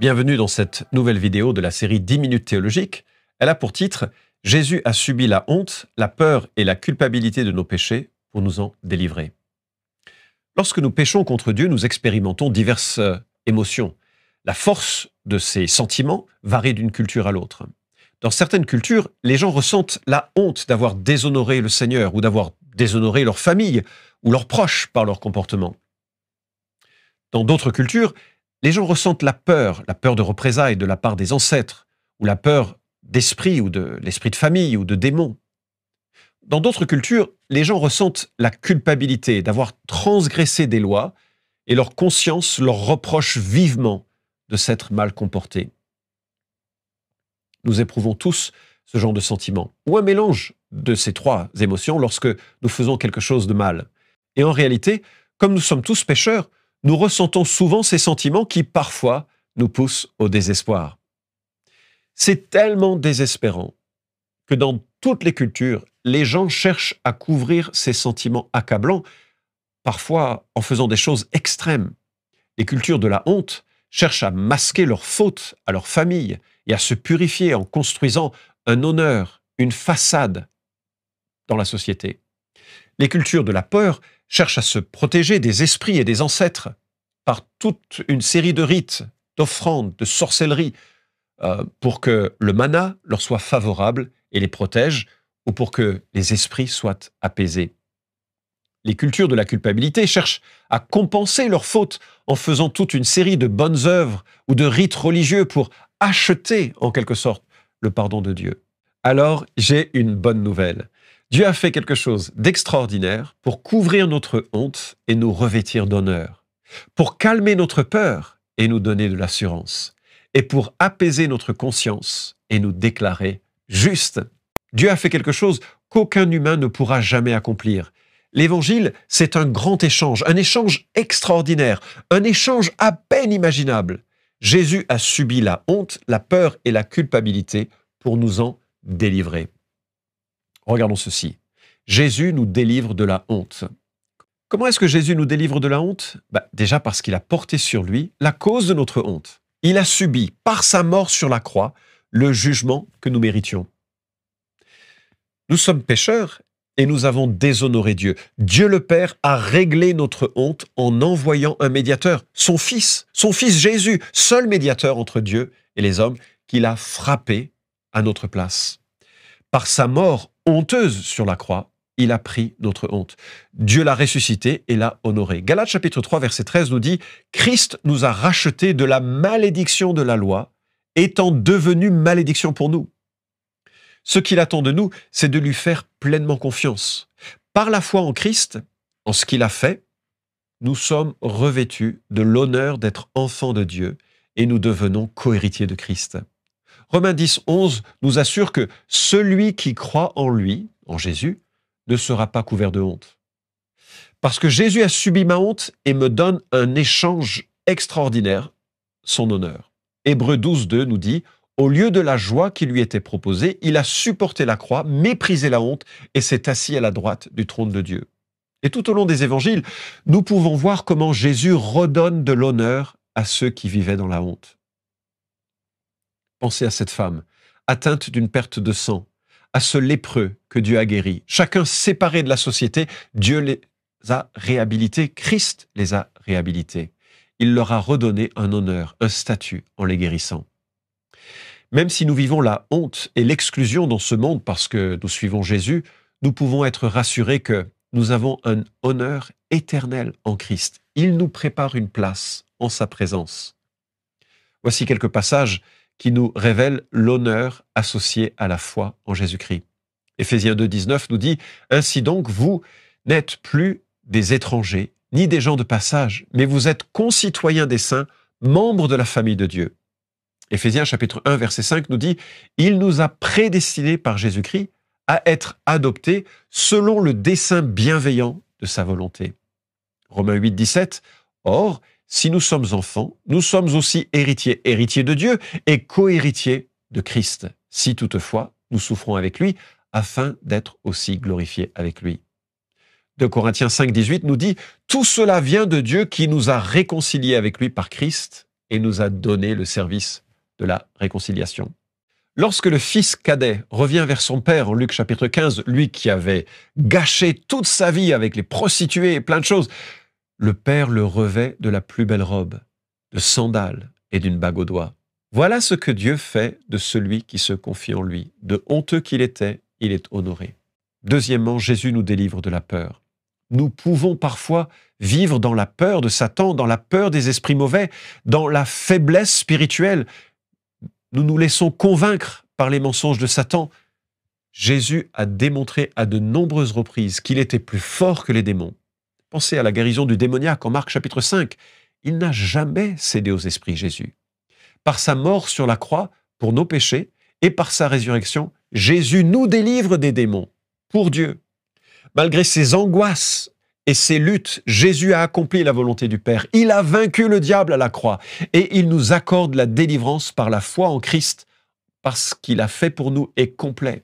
Bienvenue dans cette nouvelle vidéo de la série 10 minutes théologiques. Elle a pour titre « Jésus a subi la honte, la peur et la culpabilité de nos péchés pour nous en délivrer ». Lorsque nous péchons contre Dieu, nous expérimentons diverses émotions. La force de ces sentiments varie d'une culture à l'autre. Dans certaines cultures, les gens ressentent la honte d'avoir déshonoré le Seigneur ou d'avoir déshonoré leur famille ou leurs proches par leur comportement. Dans d'autres cultures, les gens ressentent la peur de représailles de la part des ancêtres, ou la peur d'esprit ou de l'esprit de famille ou de démons. Dans d'autres cultures, les gens ressentent la culpabilité d'avoir transgressé des lois et leur conscience leur reproche vivement de s'être mal comportés. Nous éprouvons tous ce genre de sentiment, ou un mélange de ces trois émotions lorsque nous faisons quelque chose de mal. Et en réalité, comme nous sommes tous pécheurs, nous ressentons souvent ces sentiments qui, parfois, nous poussent au désespoir. C'est tellement désespérant que dans toutes les cultures, les gens cherchent à couvrir ces sentiments accablants, parfois en faisant des choses extrêmes. Les cultures de la honte cherchent à masquer leurs fautes à leur famille et à se purifier en construisant un honneur, une façade dans la société. Les cultures de la peur cherchent à se protéger des esprits et des ancêtres par toute une série de rites, d'offrandes, de sorcellerie, pour que le mana leur soit favorable et les protège, ou pour que les esprits soient apaisés. Les cultures de la culpabilité cherchent à compenser leurs fautes en faisant toute une série de bonnes œuvres ou de rites religieux pour acheter, en quelque sorte, le pardon de Dieu. Alors, j'ai une bonne nouvelle. Dieu a fait quelque chose d'extraordinaire pour couvrir notre honte et nous revêtir d'honneur, pour calmer notre peur et nous donner de l'assurance, et pour apaiser notre conscience et nous déclarer justes. Dieu a fait quelque chose qu'aucun humain ne pourra jamais accomplir. L'Évangile, c'est un grand échange, un échange extraordinaire, un échange à peine imaginable. Jésus a subi la honte, la peur et la culpabilité pour nous en délivrer. Regardons ceci. Jésus nous délivre de la honte. Comment est-ce que Jésus nous délivre de la honte ? Déjà parce qu'il a porté sur lui la cause de notre honte. Il a subi, par sa mort sur la croix, le jugement que nous méritions. Nous sommes pécheurs et nous avons déshonoré Dieu. Dieu le Père a réglé notre honte en envoyant un médiateur, son Fils Jésus, seul médiateur entre Dieu et les hommes, qu'il a frappé à notre place. Par sa mort honteuse sur la croix, il a pris notre honte. Dieu l'a ressuscité et l'a honoré. Galates chapitre 3, verset 13 nous dit « Christ nous a rachetés de la malédiction de la loi, étant devenu malédiction pour nous. » Ce qu'il attend de nous, c'est de lui faire pleinement confiance. Par la foi en Christ, en ce qu'il a fait, nous sommes revêtus de l'honneur d'être enfants de Dieu et nous devenons co-héritiers de Christ. Romains 10, 11 nous assure que celui qui croit en lui, en Jésus, ne sera pas couvert de honte. Parce que Jésus a subi ma honte et me donne un échange extraordinaire, son honneur. Hébreux 12, 2 nous dit « Au lieu de la joie qui lui était proposée, il a supporté la croix, méprisé la honte et s'est assis à la droite du trône de Dieu. » Et tout au long des évangiles, nous pouvons voir comment Jésus redonne de l'honneur à ceux qui vivaient dans la honte. Pensez à cette femme, atteinte d'une perte de sang, à ce lépreux que Dieu a guéri. Chacun séparé de la société, Dieu les a réhabilités, Christ les a réhabilités. Il leur a redonné un honneur, un statut en les guérissant. Même si nous vivons la honte et l'exclusion dans ce monde parce que nous suivons Jésus, nous pouvons être rassurés que nous avons un honneur éternel en Christ. Il nous prépare une place en sa présence. Voici quelques passages qui nous révèle l'honneur associé à la foi en Jésus-Christ. Éphésiens 2, 19 nous dit « Ainsi donc, vous n'êtes plus des étrangers, ni des gens de passage, mais vous êtes concitoyens des saints, membres de la famille de Dieu. » Éphésiens chapitre 1, verset 5 nous dit « Il nous a prédestinés par Jésus-Christ à être adoptés selon le dessein bienveillant de sa volonté. » Romains 8, 17 « Or, si nous sommes enfants, nous sommes aussi héritiers, héritiers de Dieu et co-héritiers de Christ, si toutefois nous souffrons avec lui, afin d'être aussi glorifiés avec lui. 2 Corinthiens 5, 18 nous dit « Tout cela vient de Dieu qui nous a réconciliés avec lui par Christ et nous a donné le service de la réconciliation. Lorsque le fils cadet revient vers son père en Luc chapitre 15, lui qui avait gâché toute sa vie avec les prostituées et plein de choses, le père le revêt de la plus belle robe, de sandales et d'une bague au doigt. Voilà ce que Dieu fait de celui qui se confie en lui. De honteux qu'il était, il est honoré. Deuxièmement, Jésus nous délivre de la peur. Nous pouvons parfois vivre dans la peur de Satan, dans la peur des esprits mauvais, dans la faiblesse spirituelle. Nous nous laissons convaincre par les mensonges de Satan. Jésus a démontré à de nombreuses reprises qu'il était plus fort que les démons. Pensez à la guérison du démoniaque en Marc chapitre 5. Il n'a jamais cédé aux esprits, Jésus. Par sa mort sur la croix pour nos péchés et par sa résurrection, Jésus nous délivre des démons pour Dieu. Malgré ses angoisses et ses luttes, Jésus a accompli la volonté du Père. Il a vaincu le diable à la croix et il nous accorde la délivrance par la foi en Christ parce qu'il a fait pour nous est complet.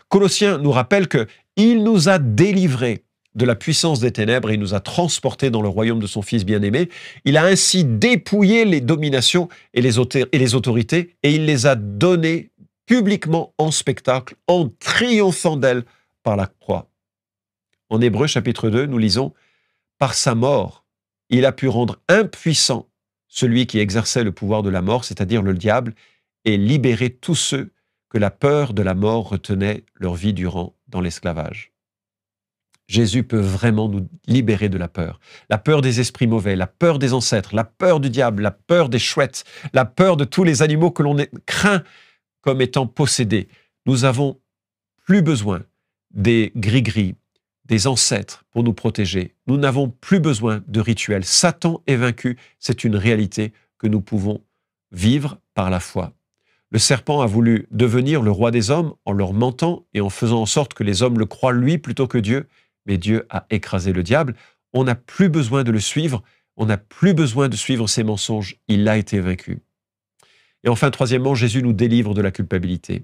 Colossiens nous rappelle qu'il nous a délivrés de la puissance des ténèbres et il nous a transportés dans le royaume de son Fils bien-aimé. Il a ainsi dépouillé les dominations et les autorités et il les a données publiquement en spectacle, en triomphant d'elles par la croix. En Hébreux chapitre 2, nous lisons « Par sa mort, il a pu rendre impuissant celui qui exerçait le pouvoir de la mort, c'est-à-dire le diable, et libérer tous ceux que la peur de la mort retenait leur vie durant dans l'esclavage. » Jésus peut vraiment nous libérer de la peur des esprits mauvais, la peur des ancêtres, la peur du diable, la peur des chouettes, la peur de tous les animaux que l'on craint comme étant possédés. Nous avons plus besoin des gris-gris, des ancêtres pour nous protéger. Nous n'avons plus besoin de rituels. Satan est vaincu, c'est une réalité que nous pouvons vivre par la foi. Le serpent a voulu devenir le roi des hommes en leur mentant et en faisant en sorte que les hommes le croient lui plutôt que Dieu. Mais Dieu a écrasé le diable. On n'a plus besoin de le suivre. On n'a plus besoin de suivre ses mensonges. Il a été vaincu. Et enfin, troisièmement, Jésus nous délivre de la culpabilité.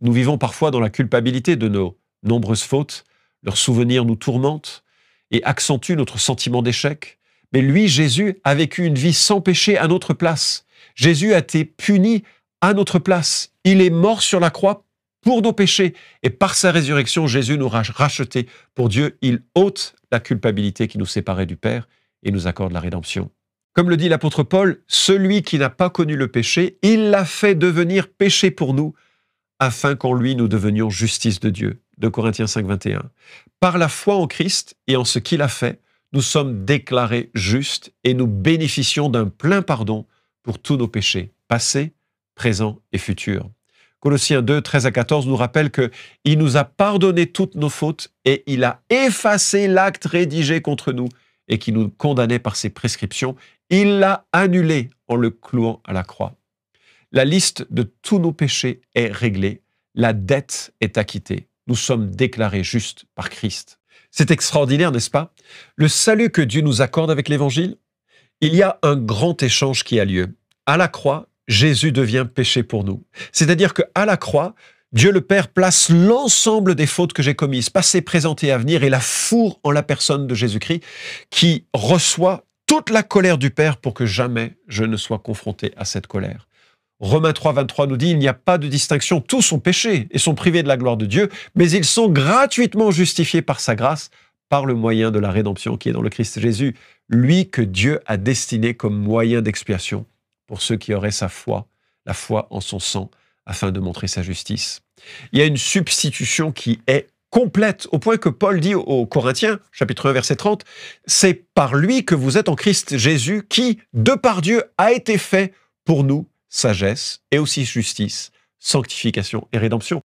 Nous vivons parfois dans la culpabilité de nos nombreuses fautes. Leurs souvenirs nous tourmentent et accentuent notre sentiment d'échec. Mais lui, Jésus, a vécu une vie sans péché à notre place. Jésus a été puni à notre place. Il est mort sur la croix pour nos péchés. Et par sa résurrection, Jésus nous a rachetés pour Dieu. Il ôte la culpabilité qui nous séparait du Père et nous accorde la rédemption. Comme le dit l'apôtre Paul, celui qui n'a pas connu le péché, il l'a fait devenir péché pour nous, afin qu'en lui nous devenions justice de Dieu. 2 Corinthiens 5, 21. Par la foi en Christ et en ce qu'il a fait, nous sommes déclarés justes et nous bénéficions d'un plein pardon pour tous nos péchés, passés, présents et futurs. Colossiens 2, 13 à 14 nous rappelle qu'il nous a pardonné toutes nos fautes et il a effacé l'acte rédigé contre nous et qui nous condamnait par ses prescriptions. Il l'a annulé en le clouant à la croix. La liste de tous nos péchés est réglée. La dette est acquittée. Nous sommes déclarés justes par Christ. C'est extraordinaire, n'est-ce pas? Le salut que Dieu nous accorde avec l'Évangile, il y a un grand échange qui a lieu. À la croix, Jésus devient péché pour nous. C'est-à-dire qu'à la croix, Dieu le Père place l'ensemble des fautes que j'ai commises, passées, présentes et à venir, et la fourre en la personne de Jésus-Christ, qui reçoit toute la colère du Père pour que jamais je ne sois confronté à cette colère. Romains 3, 23 nous dit, il n'y a pas de distinction, tous sont péchés et sont privés de la gloire de Dieu, mais ils sont gratuitement justifiés par sa grâce, par le moyen de la rédemption qui est dans le Christ Jésus, lui que Dieu a destiné comme moyen d'expiation pour ceux qui auraient sa foi, la foi en son sang, afin de montrer sa justice. Il y a une substitution qui est complète, au point que Paul dit aux Corinthiens, chapitre 1, verset 30, « C'est par lui que vous êtes en Christ Jésus, qui, de par Dieu, a été fait pour nous sagesse et aussi justice, sanctification et rédemption. »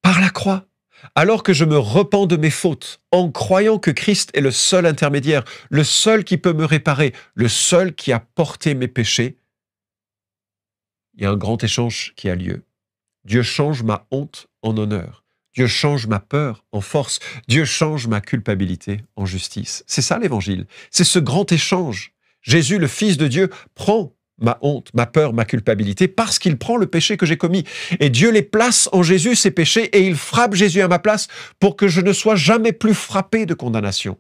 Par la croix, alors que je me repens de mes fautes, en croyant que Christ est le seul intermédiaire, le seul qui peut me réparer, le seul qui a porté mes péchés, il y a un grand échange qui a lieu. Dieu change ma honte en honneur. Dieu change ma peur en force. Dieu change ma culpabilité en justice. C'est ça l'Évangile. C'est ce grand échange. Jésus, le Fils de Dieu, prend ma honte, ma peur, ma culpabilité parce qu'il prend le péché que j'ai commis. Et Dieu les place en Jésus, ces péchés, et il frappe Jésus à ma place pour que je ne sois jamais plus frappé de condamnation.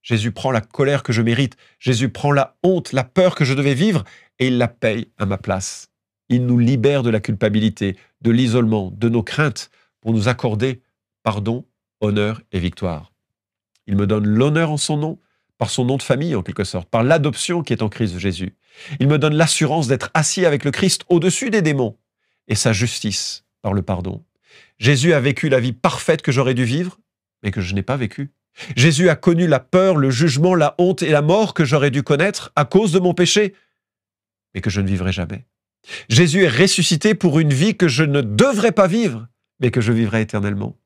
Jésus prend la colère que je mérite. Jésus prend la honte, la peur que je devais vivre et il la paye à ma place. Il nous libère de la culpabilité, de l'isolement, de nos craintes pour nous accorder pardon, honneur et victoire. Il me donne l'honneur en son nom, par son nom de famille en quelque sorte, par l'adoption qui est en Christ Jésus. Il me donne l'assurance d'être assis avec le Christ au-dessus des démons et sa justice par le pardon. Jésus a vécu la vie parfaite que j'aurais dû vivre, mais que je n'ai pas vécue. Jésus a connu la peur, le jugement, la honte et la mort que j'aurais dû connaître à cause de mon péché, mais que je ne vivrai jamais. Jésus est ressuscité pour une vie que je ne devrais pas vivre, mais que je vivrai éternellement.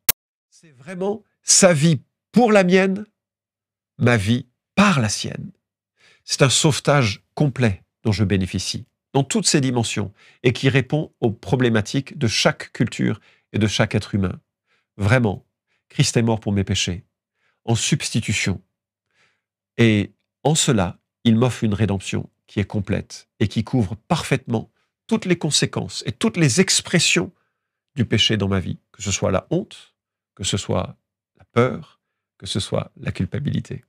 C'est vraiment sa vie pour la mienne, ma vie par la sienne. C'est un sauvetage complet dont je bénéficie, dans toutes ses dimensions, et qui répond aux problématiques de chaque culture et de chaque être humain. Vraiment, Christ est mort pour mes péchés, en substitution. Et en cela, il m'offre une rédemption qui est complète et qui couvre parfaitement toutes les conséquences et toutes les expressions du péché dans ma vie, que ce soit la honte, que ce soit la peur, que ce soit la culpabilité.